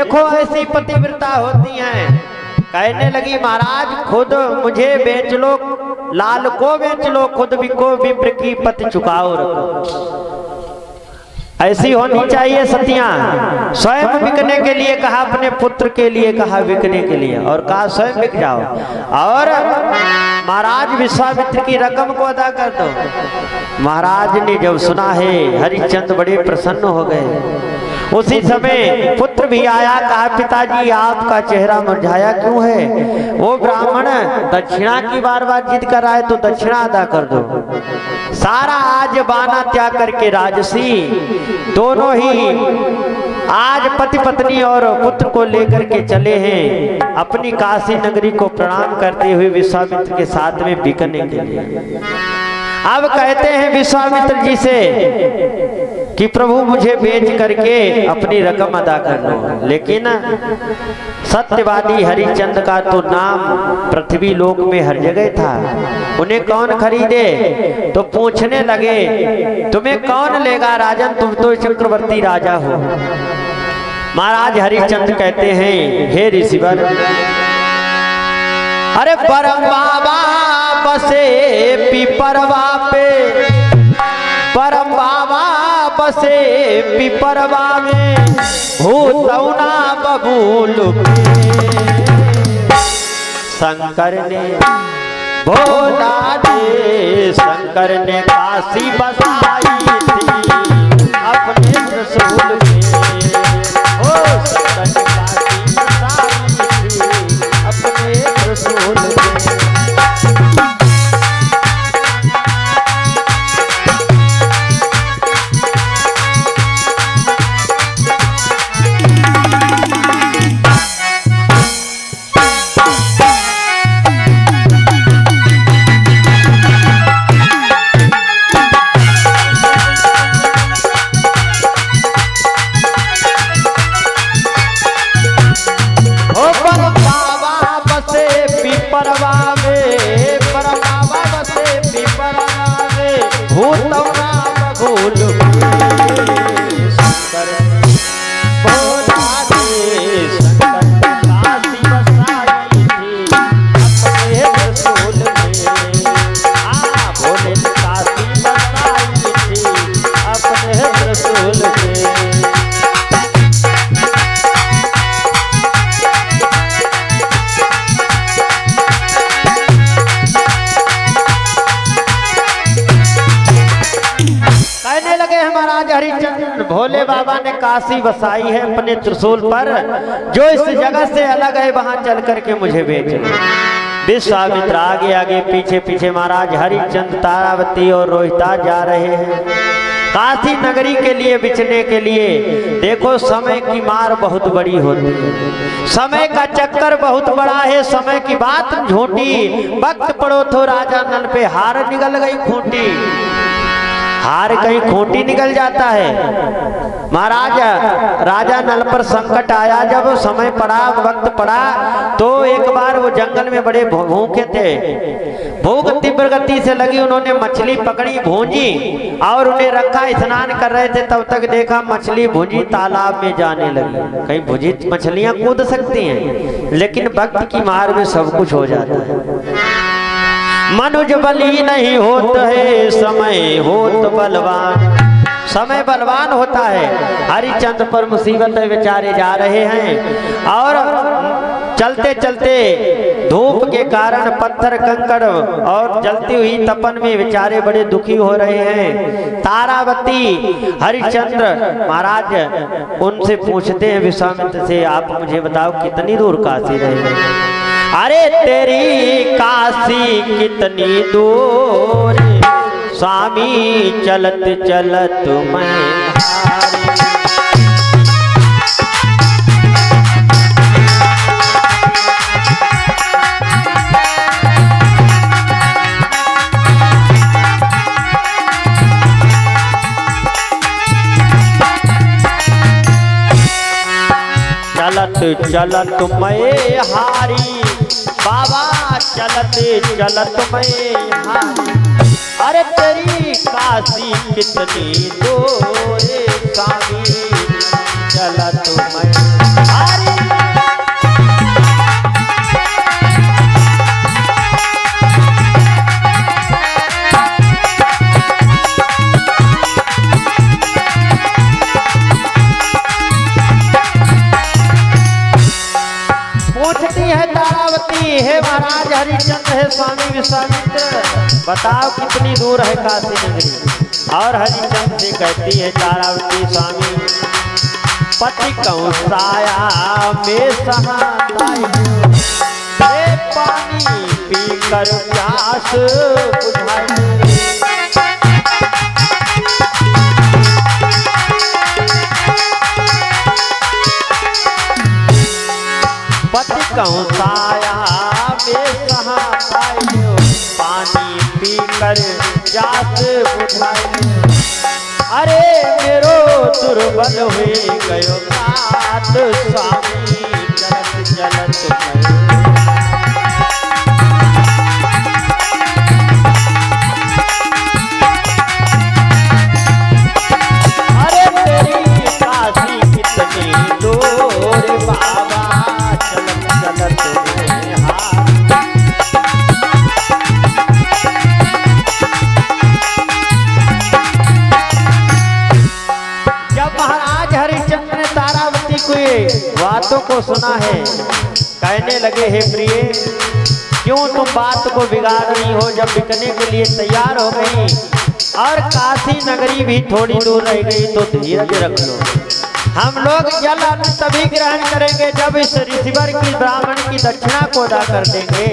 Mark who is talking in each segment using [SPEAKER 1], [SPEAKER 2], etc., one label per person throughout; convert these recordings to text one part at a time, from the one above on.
[SPEAKER 1] देखो ऐसी पतिव्रता होती हैं। कहने लगी महाराज खुद मुझे बेच लो, लाल को बेच लो, खुद बिको विप्र की पति चुकाओ रखो। ऐसी होनी चाहिए सतियां। स्वयं बिकने के लिए कहा, अपने पुत्र के लिए कहा बिकने के लिए, और कहा स्वयं बिक जाओ और महाराज विश्वामित्र की रकम को अदा कर दो। महाराज ने जब सुना है हरिश्चंद्र बड़े प्रसन्न हो गए। उसी समय पुत्र भी आया, कहा पिताजी आपका चेहरा मुरझाया क्यों है? वो ब्राह्मण दक्षिणा की बार बार जिद कर रहा है तो दक्षिणा अदा कर दो। सारा आज बाना त्याग करके राजसी दोनों ही आज पति पत्नी और पुत्र को लेकर के चले हैं अपनी काशी नगरी को प्रणाम करते हुए विश्वामित्र के साथ में बिकने के लिए। अब कहते हैं विश्वामित्र जी से कि प्रभु मुझे बेच करके अपनी रकम अदा कर लो। लेकिन सत्यवादी हरिश्चंद्र का तो नाम पृथ्वी लोक में हर जगह था, उन्हें कौन खरीदे? तो पूछने लगे तुम्हें कौन लेगा राजन, तुम तो चक्रवर्ती राजा हो। महाराज हरिश्चंद्र कहते हैं हे ऋषिवर, अरे परम बाबा बसे पिपरवा पे, परम बाबा बसे पिपरवा में, भूतौना बबूल शंकर ने भोला दे, शंकर ने काशी बसाई थी अपने रसूल में। ओ शंकर ने काशी बसाई थी अपने रसूल में। भोले बाबा ने काशी बसाई है अपने त्रिशूल पर, जो इस जगह से अलग है वहां चल करके मुझे बेच। विश्वामित्र आगे आगे पीछे पीछे महाराज हरिश्चंद्र तारावती और रोहिता जा रहे हैं काशी नगरी के लिए बिचने के लिए। देखो समय की मार बहुत बड़ी होती है, समय का चक्कर बहुत बड़ा है, समय की बात झूठी। वक्त पड़ो तो राजा नल पे हार निकल गई खूंटी, हार कहीं खूंटी निकल जाता है। महाराज राजा नल पर संकट आया, जब समय पड़ा वक्त पड़ा तो एक बार वो जंगल में बड़े भूखे थे, भूख तीव्र गति से लगी, उन्होंने मछली पकड़ी भूंजी और उन्हें रखा, स्नान कर रहे थे तब तक देखा मछली भूंजी तालाब में जाने लगी। कहीं भूंजी मछलियां कूद सकती हैं, लेकिन वक्त की मार में सब कुछ हो जाता है। मनुज बली नहीं होत है, समय होत बलवान, समय बलवान होता है। हरिश्चंद्र पर मुसीबत में बेचारे जा रहे हैं और चलते चलते धूप के कारण पत्थर कंकड़ और जलती हुई तपन में बेचारे बड़े दुखी हो रहे हैं। तारावती हरिश्चंद्र महाराज उनसे पूछते हैं विश्वामित्र से, आप मुझे बताओ कितनी दूर काशी रहे? अरे तेरी काशी कितनी दूर स्वामी, चलत चलत मैं चलत चलत मैं हारी, बाबा चलत चलत मैं हारी। अरे तेरी काशी कितनी दूर स्वामी, चलत मैं हारी। स्वामी विश्वामित्र, बताओ कितनी दूर है काशी नगरी। और हरिचंद्र से कहती है तारावती स्वामी, पति कंसाया में सहाताई, पानी पीकर प्यास बुझाई। पति कंसाया में सहाताई, पानी पीकर प्यास बुझाई। अरे मेरो दुर्बल हुए गयो नाथ स्वामी, जलत जलत गयो। अरे तेरी काशी कितनी दूर बाबा, चलत चलत गए हाथ। बातों को सुना है, कहने लगे हे प्रिय, क्यों तुम बात को बिगाड़ रही हो, जब बिकने के लिए तैयार हो गई और काशी नगरी भी थोड़ी दूर रह गई तो धीरज रख लो। हम लोग जल अन्न तभी ग्रहण करेंगे जब इस ऋषिवर की ब्राह्मण की दक्षिणा को अदा कर देंगे।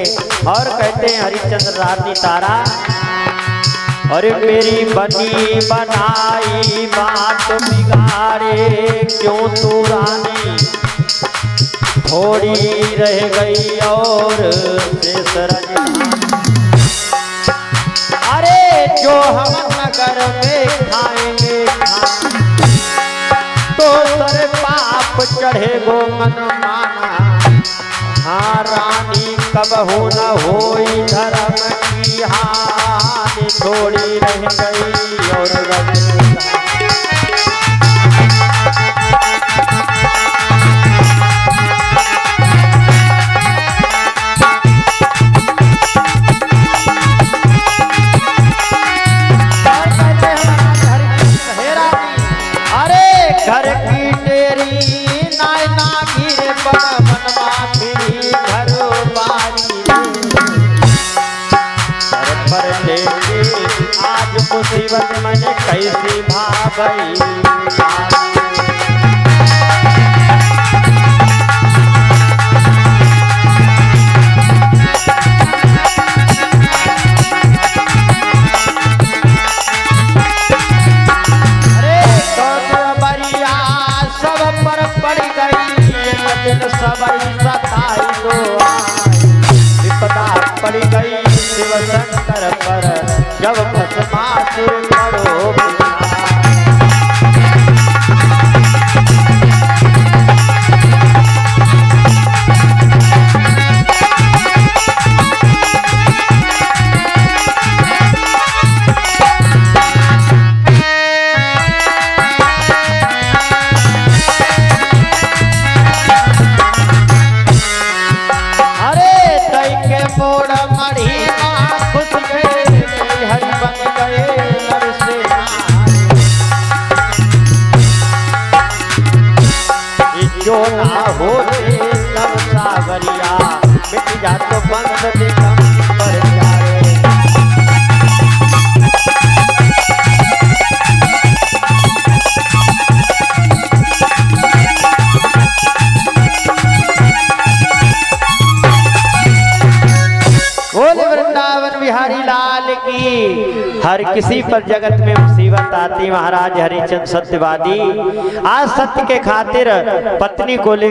[SPEAKER 1] और कहते हैं हरिश्चंद्र रानी तारा, अरे मेरी बनी बनाई बात बिगाड़े क्यों तू रानी, थोड़ी रह गई और शेष रजनी। अरे जो हम नगर में खाएंगे तो सर पाप चढ़े गो मन माना। हाँ रानी कबहू न होई धर्म की हानि, थोड़ी रह गई और रजनी। घर की तेरी नायना गिरे पर मनवा फिरी घरो बारी, सर पर लेके आज मुसीबत मन कैसी भागई। सबई सताई तो विपदा पड़ गई शिव शंकर पर, जब भस्मासुर करो जो ना होते तब सावरिया, मिट जातो बंद दिगम पर प्यारे। बोले वृंदावन बिहारी लाल की। हर किसी पर जगत में मुसीबत आती, महाराज हरिचंद्र सत्यवादी आज सत्य के खातिर पत्नी को ले